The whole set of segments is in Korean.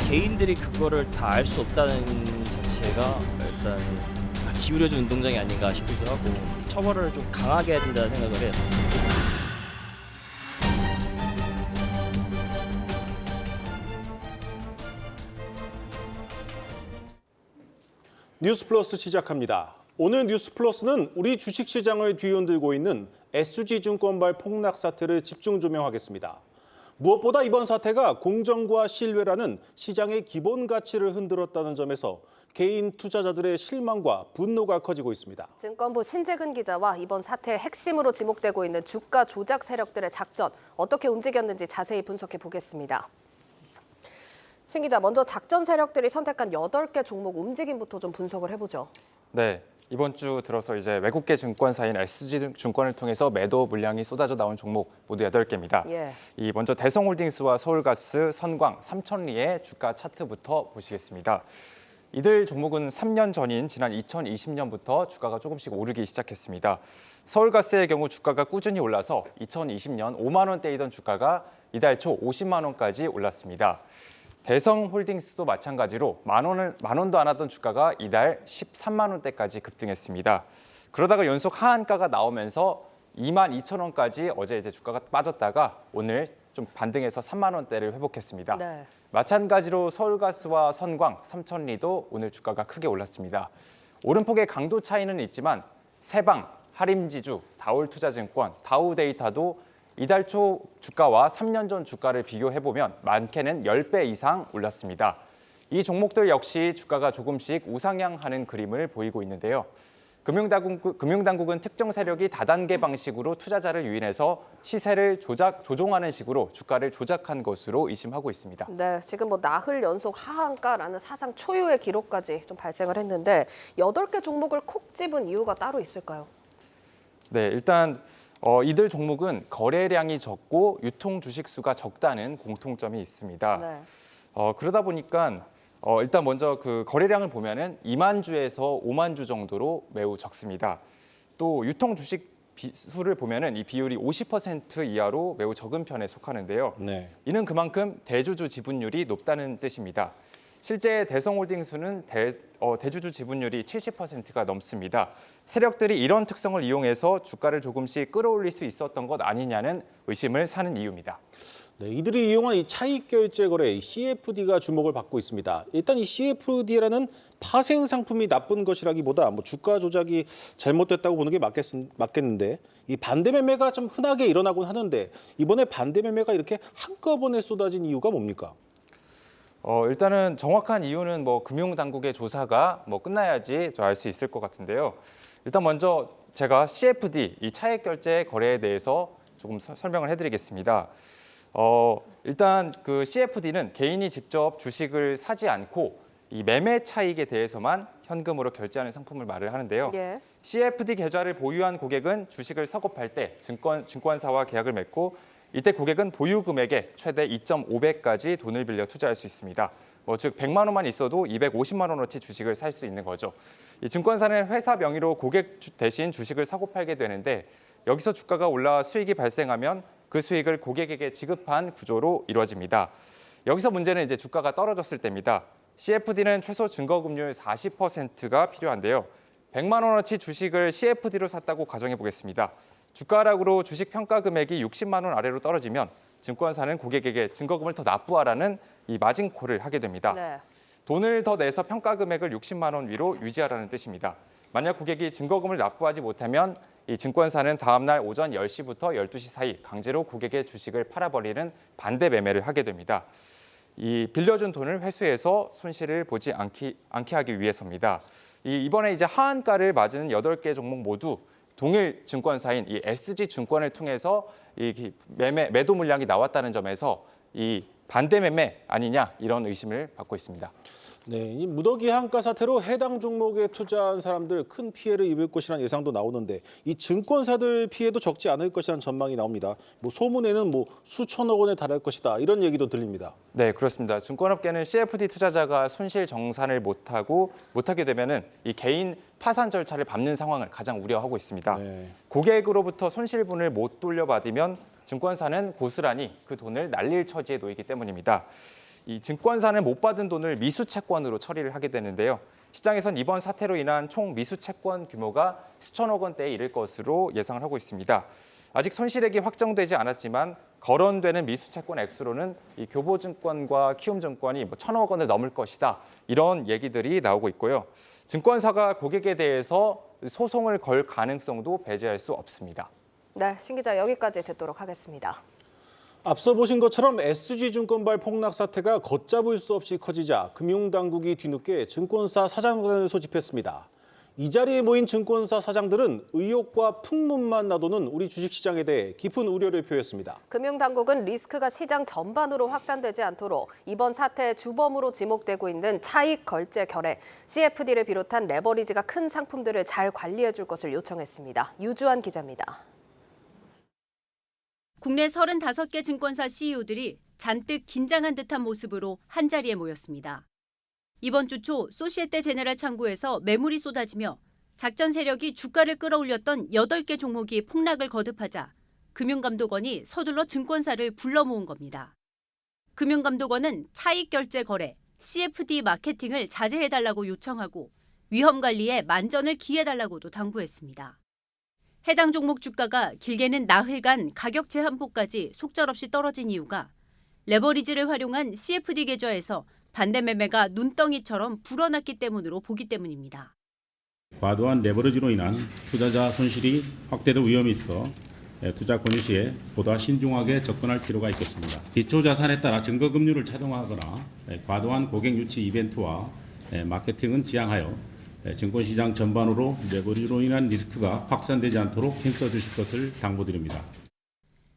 개인들이 그거를 다 알 수 없다는 자체가 일단 기울여진 운동장이 아닌가 싶기도 하고 처벌을 좀 강하게 해야 된다는 생각을 해요. 뉴스플러스 시작합니다. 오늘 뉴스플러스는 우리 주식시장을 뒤흔들고 있는 SG증권발 폭락 사태를 집중 조명하겠습니다. 무엇보다 이번 사태가 공정과 신뢰라는 시장의 기본 가치를 흔들었다는 점에서 개인 투자자들의 실망과 분노가 커지고 있습니다. 증권부 신재근 기자와 이번 사태의 핵심으로 지목되고 있는 주가 조작 세력들의 작전, 어떻게 움직였는지 자세히 분석해 보겠습니다. 신 기자, 먼저 작전 세력들이 선택한 8개 종목 움직임부터 좀 분석을 해보죠. 네, 이번 주 들어서 이제 외국계 증권사인 SG증권을 통해서 매도 물량이 쏟아져 나온 종목 모두 8개입니다. 예. 이 먼저 대성홀딩스와 서울가스, 선광, 삼천리의 주가 차트부터 보시겠습니다. 이들 종목은 3년 전인 지난 2020년부터 주가가 조금씩 오르기 시작했습니다. 서울가스의 경우 주가가 꾸준히 올라서 2020년 5만 원대이던 주가가 이달 초 50만 원까지 올랐습니다. 대성홀딩스도 마찬가지로 만 원도 안 하던 주가가 이달 13만 원대까지 급등했습니다. 그러다가 연속 하한가가 나오면서 2만 2천 원까지 어제 이제 주가가 빠졌다가 오늘 좀 반등해서 3만 원대를 회복했습니다. 네. 마찬가지로 서울가스와 선광, 삼천리도 오늘 주가가 크게 올랐습니다. 오름폭의 강도 차이는 있지만 세방, 하림지주, 다올투자증권, 다우데이터도 이달 초 주가와 3년 전 주가를 비교해보면 많게는 10배 이상 올랐습니다. 이 종목들 역시 주가가 조금씩 우상향하는 그림을 보이고 있는데요. 금융당국은 특정 세력이 다단계 방식으로 투자자를 유인해서 시세를 조종하는 식으로 주가를 조작한 것으로 의심하고 있습니다. 네, 지금 뭐 나흘 연속 하한가라는 사상 초유의 기록까지 좀 발생을 했는데 8개 종목을 콕 집은 이유가 따로 있을까요? 네, 일단 이들 종목은 거래량이 적고 유통 주식 수가 적다는 공통점이 있습니다. 네. 그러다 보니까 일단 먼저 그 거래량을 보면은 2만 주에서 5만 주 정도로 매우 적습니다. 또 유통 주식 수를 보면은 이 비율이 50% 이하로 매우 적은 편에 속하는데요. 네. 이는 그만큼 대주주 지분율이 높다는 뜻입니다. 실제 대성홀딩스는 대주주 지분율이 70%가 넘습니다. 세력들이 이런 특성을 이용해서 주가를 조금씩 끌어올릴 수 있었던 것 아니냐는 의심을 사는 이유입니다. 네, 이들이 이용한 이 차익 결제 거래 CFD가 주목을 받고 있습니다. 일단 이 CFD라는 파생 상품이 나쁜 것이라기보다 뭐 주가 조작이 잘못됐다고 보는 게 맞겠는데 이 반대 매매가 좀 흔하게 일어나곤 하는데 이번에 반대 매매가 이렇게 한꺼번에 쏟아진 이유가 뭡니까? 일단은 정확한 이유는 뭐 금융당국의 조사가 뭐 끝나야지 알 수 있을 것 같은데요. 일단 먼저 제가 CFD, 이 차액 결제 거래에 대해서 조금 설명을 해드리겠습니다. 일단 그 CFD는 개인이 직접 주식을 사지 않고 이 매매 차익에 대해서만 현금으로 결제하는 상품을 말을 하는데요. 예. CFD 계좌를 보유한 고객은 주식을 서급할 때 증권사와 계약을 맺고 이때 고객은 보유 금액의 최대 2.5배까지 돈을 빌려 투자할 수 있습니다. 즉 100만 원만 있어도 250만 원어치 주식을 살 수 있는 거죠. 이 증권사는 회사 명의로 고객 대신 주식을 사고 팔게 되는데 여기서 주가가 올라 수익이 발생하면 그 수익을 고객에게 지급한 구조로 이루어집니다. 여기서 문제는 이제 주가가 떨어졌을 때입니다. CFD는 최소 증거금률 40%가 필요한데요. 100만 원어치 주식을 CFD로 샀다고 가정해 보겠습니다. 주가 하락으로 주식 평가 금액이 60만 원 아래로 떨어지면 증권사는 고객에게 증거금을 더 납부하라는 이 마진콜을 하게 됩니다. 네. 돈을 더 내서 평가 금액을 60만 원 위로 유지하라는 뜻입니다. 만약 고객이 증거금을 납부하지 못하면 이 증권사는 다음 날 오전 10시부터 12시 사이 강제로 고객의 주식을 팔아버리는 반대 매매를 하게 됩니다. 이 빌려준 돈을 회수해서 손실을 보지 않게 하기 위해서입니다. 이번에 이제 하한가를 맞은 8개 종목 모두 동일 증권사인 이 SG증권을 통해서 이 매도 물량이 나왔다는 점에서 이 반대 매매 아니냐 이런 의심을 받고 있습니다. 네, 이 무더기 한가 사태로 해당 종목에 투자한 사람들 큰 피해를 입을 것이라는 예상도 나오는데 이 증권사들 피해도 적지 않을 것이라는 전망이 나옵니다. 뭐 소문에는 뭐 수천억 원에 달할 것이다 이런 얘기도 들립니다. 네, 그렇습니다. 증권업계는 CFD 투자자가 손실 정산을 못하게 되면은 이 개인 파산 절차를 밟는 상황을 가장 우려하고 있습니다. 네. 고객으로부터 손실분을 못 돌려받으면 증권사는 고스란히 그 돈을 날릴 처지에 놓이기 때문입니다. 이 증권사는 못 받은 돈을 미수채권으로 처리를 하게 되는데요. 시장에선 이번 사태로 인한 총 미수채권 규모가 수천억 원대에 이를 것으로 예상을 하고 있습니다. 아직 손실액이 확정되지 않았지만 거론되는 미수채권 액수로는 이 교보증권과 키움증권이 1,000억 원을 넘을 것이다. 이런 얘기들이 나오고 있고요. 증권사가 고객에 대해서 소송을 걸 가능성도 배제할 수 없습니다. 네, 신 기자 여기까지 듣도록 하겠습니다. 앞서 보신 것처럼 SG증권발 폭락 사태가 걷잡을 수 없이 커지자 금융당국이 뒤늦게 증권사 사장단을 소집했습니다. 이 자리에 모인 증권사 사장들은 의혹과 풍문만 나도는 우리 주식시장에 대해 깊은 우려를 표했습니다. 금융당국은 리스크가 시장 전반으로 확산되지 않도록 이번 사태의 주범으로 지목되고 있는 차익 결제 거래, CFD를 비롯한 레버리지가 큰 상품들을 잘 관리해 줄 것을 요청했습니다. 유주한 기자입니다. 국내 35개 증권사 CEO들이 잔뜩 긴장한 듯한 모습으로 한자리에 모였습니다. 이번 주 초 소시에테 제네랄 창구에서 매물이 쏟아지며 작전 세력이 주가를 끌어올렸던 8개 종목이 폭락을 거듭하자 금융감독원이 서둘러 증권사를 불러 모은 겁니다. 금융감독원은 차익 결제 거래, CFD 마케팅을 자제해달라고 요청하고 위험 관리에 만전을 기해달라고도 당부했습니다. 해당 종목 주가가 길게는 나흘간 가격 제한폭까지 속절없이 떨어진 이유가 레버리지를 활용한 CFD 계좌에서 반대 매매가 눈덩이처럼 불어났기 때문으로 보기 때문입니다. 과도한 레버리지로 인한 투자자 손실이 확대될 위험이 있어 투자 권유 시에 보다 신중하게 접근할 필요가 있겠습니다. 기초자산에 따라 증거금융을 차등하거나 과도한 고객 유치 이벤트와 마케팅은 지양하여 증권시장 전반으로 레버리지로 인한 리스크가 확산되지 않도록 힘써주실 것을 당부드립니다.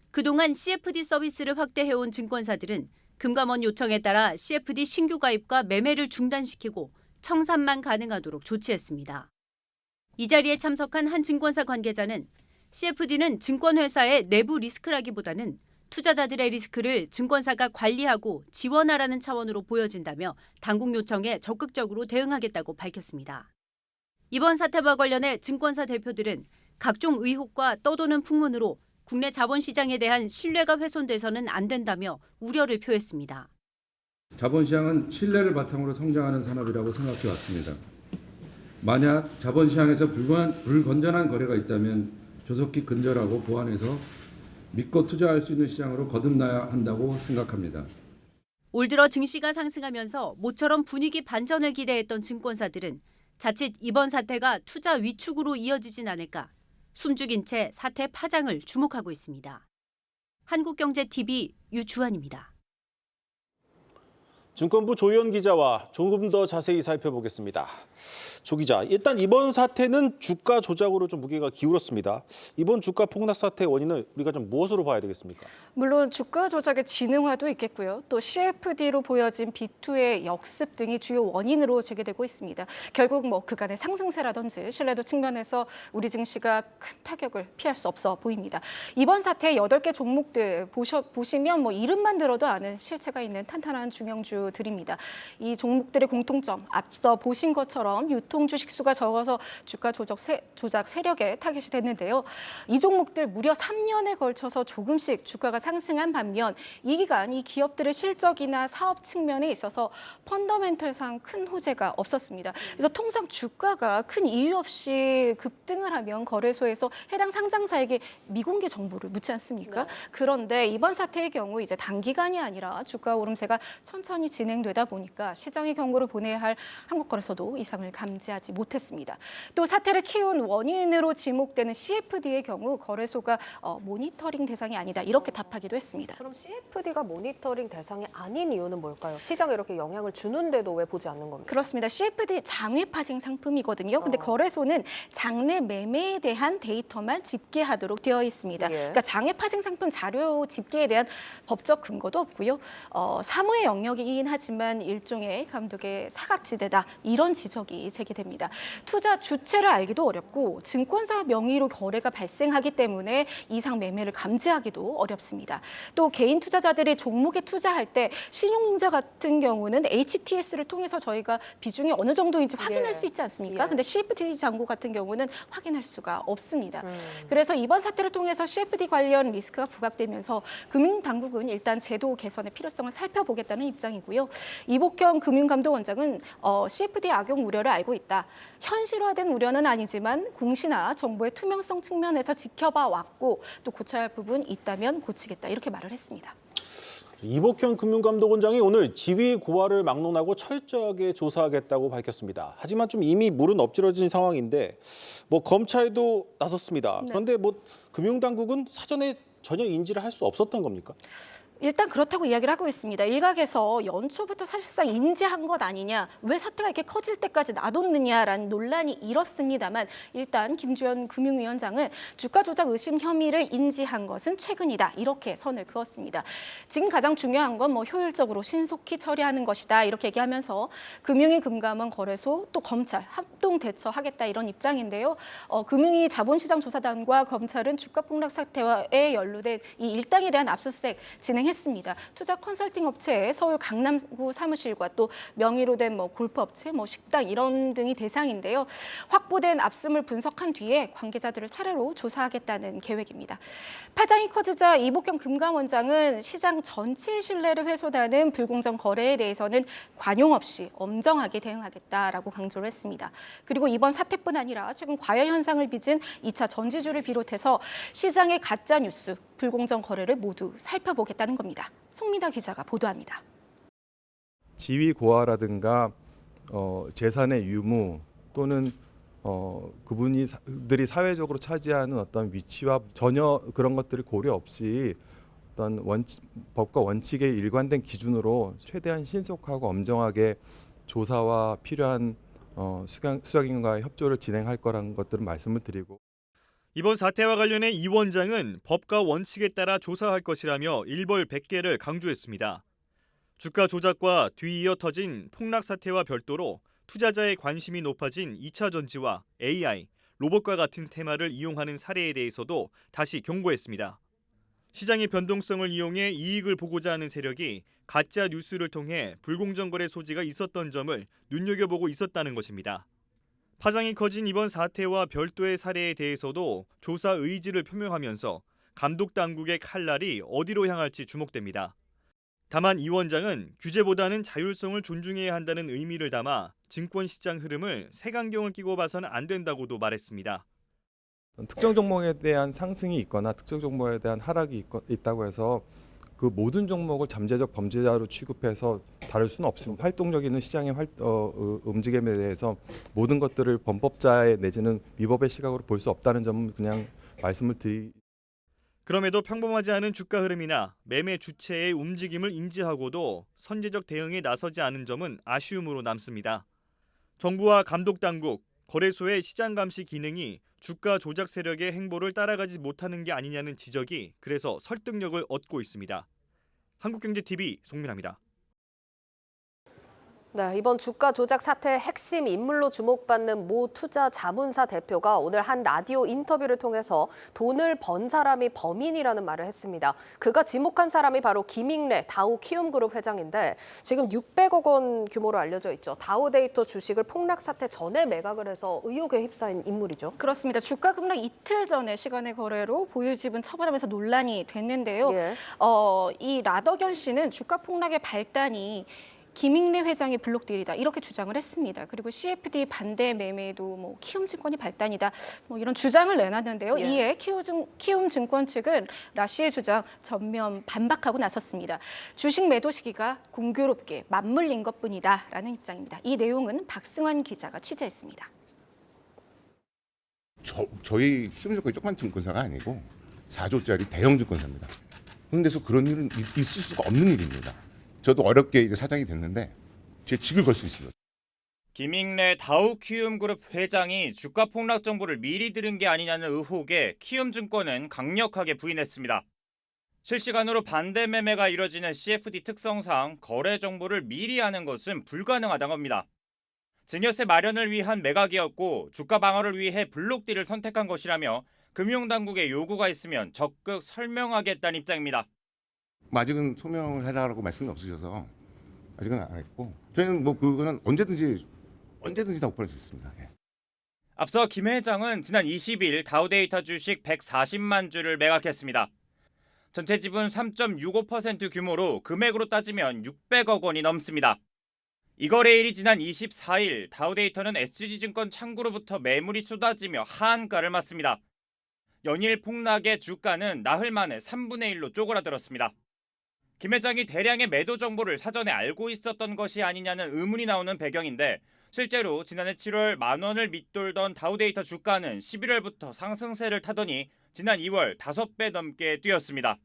그동안 CFD 서비스를 확대해온 증권사들은 금감원 요청에 따라 CFD 신규 가입과 매매를 중단시키고 청산만 가능하도록 조치했습니다. 이 자리에 참석한 한 증권사 관계자는 CFD는 증권회사의 내부 리스크라기보다는 투자자들의 리스크를 증권사가 관리하고 지원하라는 차원으로 보여진다며 당국 요청에 적극적으로 대응하겠다고 밝혔습니다. 이번 사태와 관련해 증권사 대표들은 각종 의혹과 떠도는 풍문으로 국내 자본시장에 대한 신뢰가 훼손돼서는 안 된다며 우려를 표했습니다. 자본시장은 신뢰를 바탕으로 성장하는 산업이라고 생각해 왔습니다. 만약 자본시장에서 불건전한 거래가 있다면 조속히 근절하고 보완해서 믿고 투자할 수 있는 시장으로 거듭나야 한다고 생각합니다. 올 들어 증시가 상승하면서 모처럼 분위기 반전을 기대했던 증권사들은 자칫 이번 사태가 투자 위축으로 이어지진 않을까 숨죽인 채 사태 파장을 주목하고 있습니다. 한국경제TV 유주환입니다. 증권부 조현 기자와 조금 더 자세히 살펴보겠습니다. 조 기자, 일단 이번 사태는 주가 조작으로 좀 무게가 기울었습니다. 이번 주가 폭락 사태의 원인을 우리가 좀 무엇으로 봐야 되겠습니까? 물론 주가 조작의 진흥화도 있겠고요. 또 CFD로 보여진 B2의 역습 등이 주요 원인으로 제기되고 있습니다. 결국 그간의 상승세라든지 신뢰도 측면에서 우리 증시가 큰 타격을 피할 수 없어 보입니다. 이번 사태의 8개 종목들 보시면 이름만 들어도 아는 실체가 있는 탄탄한 중형주들입니다. 이 종목들의 공통점, 앞서 보신 것처럼 유통 주식수가 적어서 주가 조작 세력에 타겟이 됐는데요. 이 종목들 무려 3년에 걸쳐서 조금씩 주가가 상승한 반면 이 기간 이 기업들의 실적이나 사업 측면에 있어서 펀더멘털상 큰 호재가 없었습니다. 그래서 통상 주가가 큰 이유 없이 급등을 하면 거래소에서 해당 상장사에게 미공개 정보를 묻지 않습니까? 그런데 이번 사태의 경우 이제 단기간이 아니라 주가 오름세가 천천히 진행되다 보니까 시장의 경고를 보내야 할 한국거래소도 이상을 감지하지 못했습니다. 또 사태를 키운 원인으로 지목되는 CFD의 경우 거래소가 모니터링 대상이 아니다 이렇게 답하기도 했습니다. 그럼 CFD가 모니터링 대상이 아닌 이유는 뭘까요? 시장에 이렇게 영향을 주는데도 왜 보지 않는 겁니까? 그렇습니다. CFD 장외 파생 상품이거든요. 근데 거래소는 장내 매매에 대한 데이터만 집계하도록 되어 있습니다. 그러니까 장외 파생 상품 자료 집계에 대한 법적 근거도 없고요. 사무의 영역이긴 하지만 일종의 감독의 사각지대다 이런 지적이 제기됩니다. 투자 주체를 알기도 어렵고 증권사 명의로 거래가 발생하기 때문에 이상 매매를 감지하기도 어렵습니다. 또 개인 투자자들이 종목에 투자할 때 신용융자 같은 경우는 HTS를 통해서 저희가 비중이 어느 정도인지 확인할 수 있지 않습니까? 근데 CFD 잔고 같은 경우는 확인할 수가 없습니다. 그래서 이번 사태를 통해서 CFD 관련 리스크가 부각되면서 금융당국은 일단 제도 개선의 필요성을 살펴보겠다는 입장이고요. 있고요. 이복현 금융감독원장은 CFD 악용 우려를 알고 있다. 현실화된 우려는 아니지만 공시나 정보의 투명성 측면에서 지켜봐 왔고 또 고쳐야 할 부분 있다면 고치겠다 이렇게 말을 했습니다. 이복현 금융감독원장이 오늘 지위 고하를 막론하고 철저하게 조사하겠다고 밝혔습니다. 하지만 좀 이미 물은 엎질러진 상황인데 검찰도 나섰습니다. 그런데 금융당국은 사전에 전혀 인지를 할 수 없었던 겁니까? 일단 그렇다고 이야기를 하고 있습니다. 일각에서 연초부터 사실상 인지한 것 아니냐, 왜 사태가 이렇게 커질 때까지 놔뒀느냐라는 논란이 일었습니다만 일단 김주현 금융위원장은 주가 조작 의심 혐의를 인지한 것은 최근이다 이렇게 선을 그었습니다. 지금 가장 중요한 건 효율적으로 신속히 처리하는 것이다 이렇게 얘기하면서 금융위 금감원 거래소 또 검찰 합동 대처하겠다 이런 입장인데요. 금융위 자본시장조사단과 검찰은 주가 폭락 사태에 연루된 이 일당에 대한 압수수색 진행했습니다. 투자 컨설팅 업체의 서울 강남구 사무실과 또 명의로 된 골프업체, 식당 이런 등이 대상인데요. 확보된 압수물 분석한 뒤에 관계자들을 차례로 조사하겠다는 계획입니다. 파장이 커지자 이복현 금감원장은 시장 전체의 신뢰를 훼손하는 불공정 거래에 대해서는 관용 없이 엄정하게 대응하겠다라고 강조를 했습니다. 그리고 이번 사태뿐 아니라 최근 과열 현상을 빚은 2차 전지주를 비롯해서 시장의 가짜 뉴스, 불공정 거래를 모두 살펴보겠다는 겁니다. 송미다 기자가 보도합니다. 지위 고하라든가 재산의 유무 또는 그분들이 사회적으로 차지하는 어떤 위치와 전혀 그런 것들을 고려 없이 어떤 법과 원칙의 일관된 기준으로 최대한 신속하고 엄정하게 조사와 필요한 수사기관과의 협조를 진행할 거라는 것들을 말씀을 드리고. 이번 사태와 관련해 이 원장은 법과 원칙에 따라 조사할 것이라며 일벌백계를 강조했습니다. 주가 조작과 뒤이어 터진 폭락 사태와 별도로 투자자의 관심이 높아진 2차 전지와 AI, 로봇과 같은 테마를 이용하는 사례에 대해서도 다시 경고했습니다. 시장의 변동성을 이용해 이익을 보고자 하는 세력이 가짜 뉴스를 통해 불공정 거래 소지가 있었던 점을 눈여겨보고 있었다는 것입니다. 파장이 커진 이번 사태와 별도의 사례에 대해서도 조사 의지를 표명하면서 감독 당국의 칼날이 어디로 향할지 주목됩니다. 다만 이 원장은 규제보다는 자율성을 존중해야 한다는 의미를 담아 증권시장 흐름을 색안경을 끼고 봐서는 안 된다고도 말했습니다. 특정 종목에 대한 상승이 있거나 특정 종목에 대한 하락이 있다고 해서 그 모든 종목을 잠재적 범죄자로 취급해서 다룰 수는 없습니다. 활동력 있는 시장의 움직임에 대해서 모든 것들을 범법자의 내지는 위법의 시각으로 볼 수 없다는 점은 그냥 말씀을 그럼에도 평범하지 않은 주가 흐름이나 매매 주체의 움직임을 인지하고도 선제적 대응에 나서지 않은 점은 아쉬움으로 남습니다. 정부와 감독당국, 거래소의 시장 감시 기능이 주가 조작 세력의 행보를 따라가지 못하는 게 아니냐는 지적이 그래서 설득력을 얻고 있습니다. 한국경제TV 송민아입니다. 네, 이번 주가 조작 사태의 핵심 인물로 주목받는 모 투자 자문사 대표가 오늘 한 라디오 인터뷰를 통해서 돈을 번 사람이 범인이라는 말을 했습니다. 그가 지목한 사람이 바로 김익래 다우키움그룹 회장인데 지금 600억 원 규모로 알려져 있죠. 다우데이터 주식을 폭락 사태 전에 매각을 해서 의혹에 휩싸인 인물이죠. 그렇습니다. 주가 급락 이틀 전에 시간의 거래로 보유 지분 처분하면서 논란이 됐는데요. 예. 이 라더견 씨는 주가 폭락의 발단이 김익래 회장의 블록딜이다 이렇게 주장을 했습니다. 그리고 CFD 반대 매매도 키움증권이 발단이다 이런 주장을 내놨는데요. 예. 이에 키움증권 측은 라 씨의 주장 전면 반박하고 나섰습니다. 주식 매도 시기가 공교롭게 맞물린 것뿐이다라는 입장입니다. 이 내용은 박승환 기자가 취재했습니다. 저희 키움증권이 조그만 증권사가 아니고 4조짜리 대형 증권사입니다. 그런 데서 그런 일은 있을 수가 없는 일입니다. 저도 어렵게 이제 사장이 됐는데 제 직을 걸 수 있습니다. 김익래 다우키움그룹 회장이 주가 폭락 정보를 미리 들은 게 아니냐는 의혹에 키움증권은 강력하게 부인했습니다. 실시간으로 반대 매매가 이뤄지는 CFD 특성상 거래 정보를 미리 하는 것은 불가능하다는 겁니다. 증여세 마련을 위한 매각이었고 주가 방어를 위해 블록딜을 선택한 것이라며 금융당국의 요구가 있으면 적극 설명하겠다는 입장입니다. 아직은 소명을 해달라고 말씀이 없으셔서 아직은 안 했고 저희는 그거는 언제든지 다 오픈할 수 있습니다. 예. 앞서 김 회장은 지난 20일 다우데이터 주식 140만 주를 매각했습니다. 전체 지분 3.65% 규모로 금액으로 따지면 600억 원이 넘습니다. 이 거래일이 지난 24일 다우데이터는 SG증권 창구로부터 매물이 쏟아지며 하한가를 맞습니다. 연일 폭락의 주가는 나흘 만에 3분의 1로 쪼그라들었습니다. 김 회장이 대량의 매도 정보를 사전에 알고 있었던 것이 아니냐는 의문이 나오는 배경인데 실제로 지난해 7월 10,000원을 밑돌던 다우데이터 주가는 11월부터 상승세를 타더니 지난 2월 5배 넘게 뛰었습니다.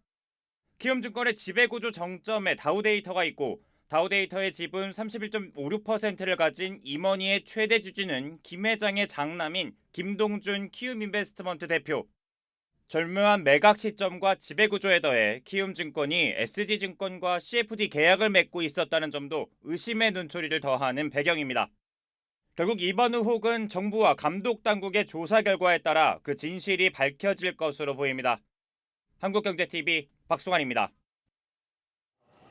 키움증권의 지배구조 정점에 다우데이터가 있고 다우데이터의 지분 31.56%를 가진 임원희의 최대 주주는 김 회장의 장남인 김동준 키움인베스트먼트 대표. 절묘한 매각 시점과 지배구조에 더해 키움증권이 SG증권과 CFD 계약을 맺고 있었다는 점도 의심의 눈초리를 더하는 배경입니다. 결국 이번 의혹은 정부와 감독당국의 조사 결과에 따라 그 진실이 밝혀질 것으로 보입니다. 한국경제TV 박송환입니다.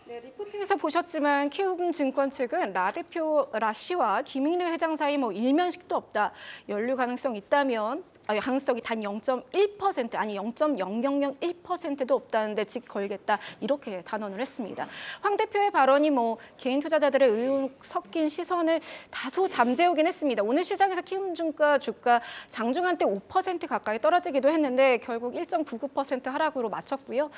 네, 리포팅에서 보셨지만 키움증권 측은 라 씨와 김익래 회장 사이 일면식도 없다. 연루 가능성이 있다면 가능성이 단 0.1% 아니 0.0001%도 없다는데 직 걸겠다 이렇게 단언을 했습니다. 황 대표의 발언이 개인 투자자들의 의혹 섞인 시선을 다소 잠재우긴 했습니다. 오늘 시장에서 키움증권 주가 장중한 때 5% 가까이 떨어지기도 했는데 결국 1.99% 하락으로 마쳤고요.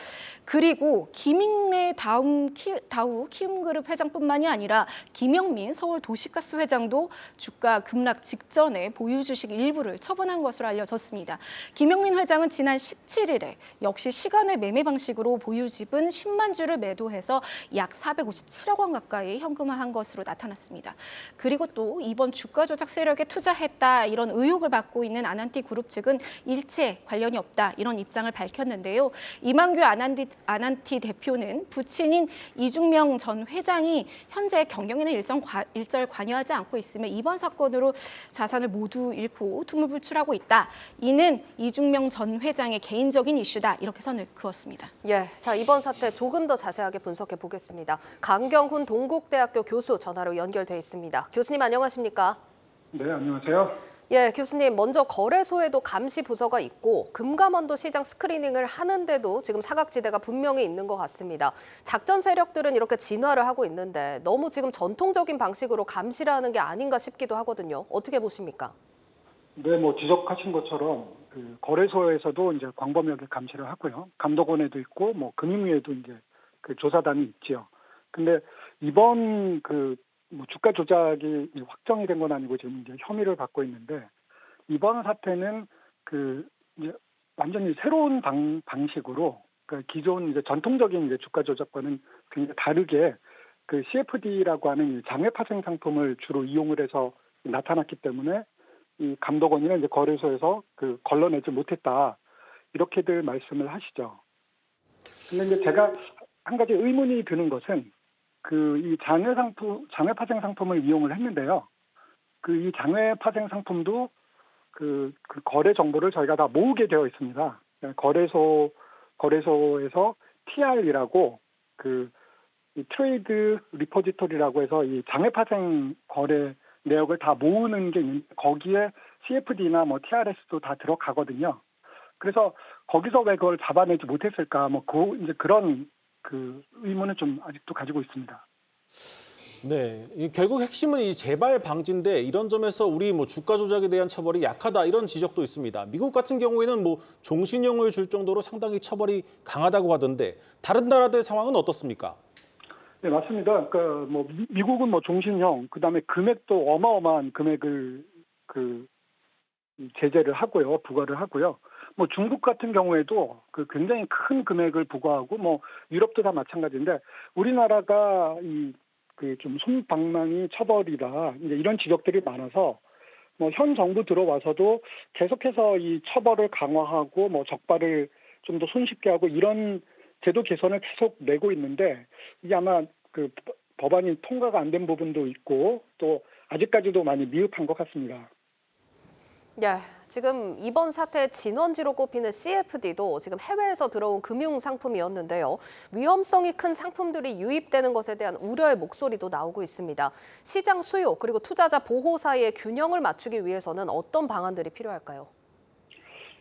그리고 김익래 다우 키움그룹 회장뿐만이 아니라 김영민 서울도시가스 회장도 주가 급락 직전에 보유 주식 일부를 처분한 것으로 알려졌습니다. 김영민 회장은 지난 17일에 역시 시간의 매매 방식으로 보유 지분 10만 주를 매도해서 약 457억 원 가까이 현금화한 것으로 나타났습니다. 그리고 또 이번 주가 조작 세력에 투자했다 이런 의혹을 받고 있는 아난티 그룹 측은 일체 관련이 없다 이런 입장을 밝혔는데요. 이만규 아난티 대표는 부친인 이중명 전 회장이 현재 경영에는 일절 관여하지 않고 있으며 이번 사건으로 자산을 모두 잃고 두물불출하고 있다. 이는 이중명 전 회장의 개인적인 이슈다. 이렇게 선을 그었습니다. 예, 자 이번 사태 조금 더 자세하게 분석해 보겠습니다. 강경훈 동국대학교 교수 전화로 연결돼 있습니다. 교수님 안녕하십니까? 네, 안녕하세요. 예, 교수님 먼저 거래소에도 감시 부서가 있고 금감원도 시장 스크리닝을 하는데도 지금 사각지대가 분명히 있는 것 같습니다. 작전 세력들은 이렇게 진화를 하고 있는데 너무 지금 전통적인 방식으로 감시를 하는 게 아닌가 싶기도 하거든요. 어떻게 보십니까? 네, 지적하신 것처럼 그 거래소에서도 이제 광범위하게 감시를 하고요. 감독원에도 있고 금융위에도 이제 그 조사단이 있지요. 근데 이번 주가 조작이 확정이 된 건 아니고 지금 이제 혐의를 받고 있는데 이번 사태는 이제 완전히 새로운 방식으로 기존 이제 전통적인 이제 주가 조작과는 굉장히 다르게 그 CFD라고 하는 장외 파생 상품을 주로 이용을 해서 나타났기 때문에 이 감독원이나 이제 거래소에서 걸러내지 못했다 이렇게들 말씀을 하시죠. 근데 이제 제가 한 가지 의문이 드는 것은 이 장외 파생 상품을 이용을 했는데요. 이 장외 파생 상품도 그 거래 정보를 저희가 다 모으게 되어 있습니다. 거래소에서 TR이라고 이 트레이드 리포지토리라고 해서 이 장외 파생 거래 내역을 다 모으는 게 있는데 거기에 CFD나 TRS도 다 들어가거든요. 그래서 거기서 왜 그걸 잡아내지 못했을까? 이제 그런 의문을 좀 아직도 가지고 있습니다. 네, 결국 핵심은 이 재발 방지인데 이런 점에서 우리 주가 조작에 대한 처벌이 약하다 이런 지적도 있습니다. 미국 같은 경우에는 종신형을 줄 정도로 상당히 처벌이 강하다고 하던데 다른 나라들 상황은 어떻습니까? 네, 맞습니다. 미국은 종신형, 그다음에 금액도 어마어마한 금액을 제재를 하고요, 부과를 하고요. 중국 같은 경우에도 굉장히 큰 금액을 부과하고 유럽도 다 마찬가지인데 우리나라가 좀 솜방망이 처벌이다 이제 이런 지적들이 많아서 현 정부 들어와서도 계속해서 이 처벌을 강화하고 적발을 좀 더 손쉽게 하고 이런 제도 개선을 계속 내고 있는데 이게 아마 법안이 통과가 안 된 부분도 있고 또 아직까지도 많이 미흡한 것 같습니다. 예, 지금 이번 사태의 진원지로 꼽히는 CFD도 지금 해외에서 들어온 금융 상품이었는데요. 위험성이 큰 상품들이 유입되는 것에 대한 우려의 목소리도 나오고 있습니다. 시장 수요 그리고 투자자 보호 사이의 균형을 맞추기 위해서는 어떤 방안들이 필요할까요?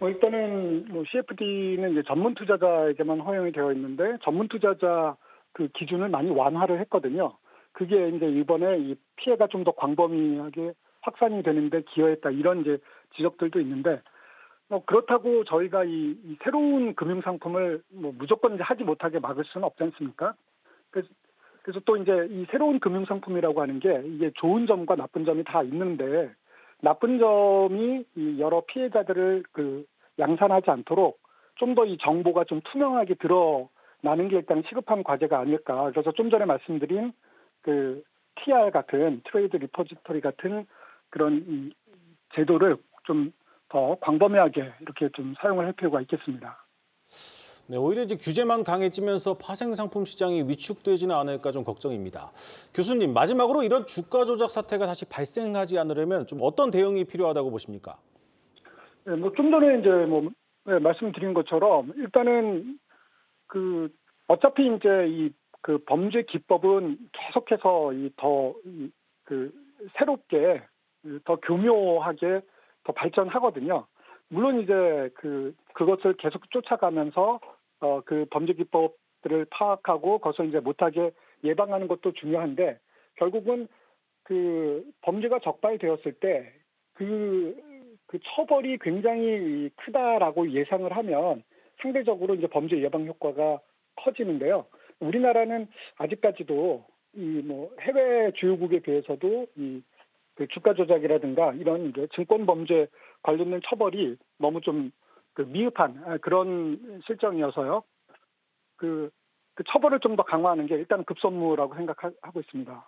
일단은 CFD는 이제 전문 투자자에게만 허용이 되어 있는데 전문 투자자 그 기준을 많이 완화를 했거든요. 그게 이제 이번에 이 피해가 좀 더 광범위하게 확산이 되는데 기여했다 이런 이제 지적들도 있는데 그렇다고 저희가 이 새로운 금융 상품을 무조건 이제 하지 못하게 막을 수는 없지 않습니까? 그래서 또 이제 이 새로운 금융 상품이라고 하는 게 이게 좋은 점과 나쁜 점이 다 있는데 나쁜 점이 이 여러 피해자들을 양산하지 않도록 좀 더 이 정보가 좀 투명하게 드러나는 게 일단 시급한 과제가 아닐까. 그래서 좀 전에 말씀드린 그 TR 같은 트레이드 리포지터리 같은 그런 이 제도를 좀 더 광범위하게 이렇게 좀 사용을 할 필요가 있겠습니다. 네, 오히려 이제 규제만 강해지면서 파생 상품 시장이 위축되지는 않을까 좀 걱정입니다. 교수님, 마지막으로 이런 주가 조작 사태가 다시 발생하지 않으려면 좀 어떤 대응이 필요하다고 보십니까? 네, 좀 전에 이제 말씀드린 것처럼 일단은 어차피 이제 이 범죄 기법은 계속해서 새롭게 더 교묘하게 더 발전하거든요. 물론 이제 그것을 계속 쫓아가면서 그 범죄 기법들을 파악하고 그것을 이제 못하게 예방하는 것도 중요한데 결국은 범죄가 적발되었을 때 그 처벌이 굉장히 크다라고 예상을 하면 상대적으로 이제 범죄 예방 효과가 커지는데요. 우리나라는 아직까지도 해외 주요국에 비해서도 그 주가 조작이라든가 이런 이제 증권 범죄 관련된 처벌이 너무 좀 미흡한 그런 실정이어서요. 그 처벌을 좀 더 강화하는 게 일단 급선무라고 생각하고 있습니다.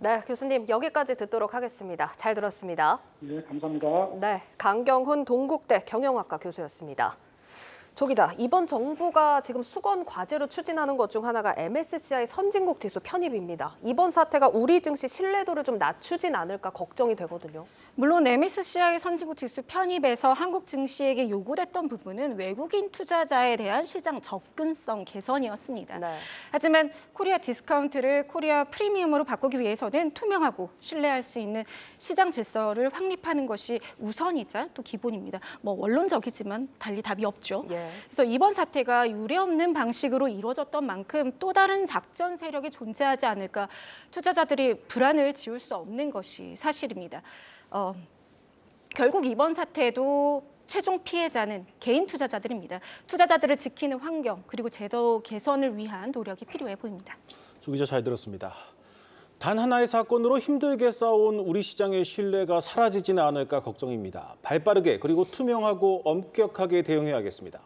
네, 교수님 여기까지 듣도록 하겠습니다. 잘 들었습니다. 네, 감사합니다. 네, 강경훈 동국대 경영학과 교수였습니다. 조 기자, 이번 정부가 지금 수건 과제로 추진하는 것 중 하나가 MSCI 선진국 지수 편입입니다. 이번 사태가 우리 증시 신뢰도를 좀 낮추진 않을까 걱정이 되거든요. 물론 MSCI 선진국 지수 편입에서 한국 증시에게 요구됐던 부분은 외국인 투자자에 대한 시장 접근성 개선이었습니다. 네. 하지만 코리아 디스카운트를 코리아 프리미엄으로 바꾸기 위해서는 투명하고 신뢰할 수 있는 시장 질서를 확립하는 것이 우선이자 또 기본입니다. 원론적이지만 달리 답이 없죠. 예. 그래서 이번 사태가 유례없는 방식으로 이루어졌던 만큼 또 다른 작전 세력이 존재하지 않을까 투자자들이 불안을 지울 수 없는 것이 사실입니다. 결국 이번 사태도 최종 피해자는 개인 투자자들입니다. 투자자들을 지키는 환경 그리고 제도 개선을 위한 노력이 필요해 보입니다. 조 기자 잘 들었습니다. 단 하나의 사건으로 힘들게 쌓아온 우리 시장의 신뢰가 사라지지는 않을까 걱정입니다. 발빠르게 그리고 투명하고 엄격하게 대응해야겠습니다.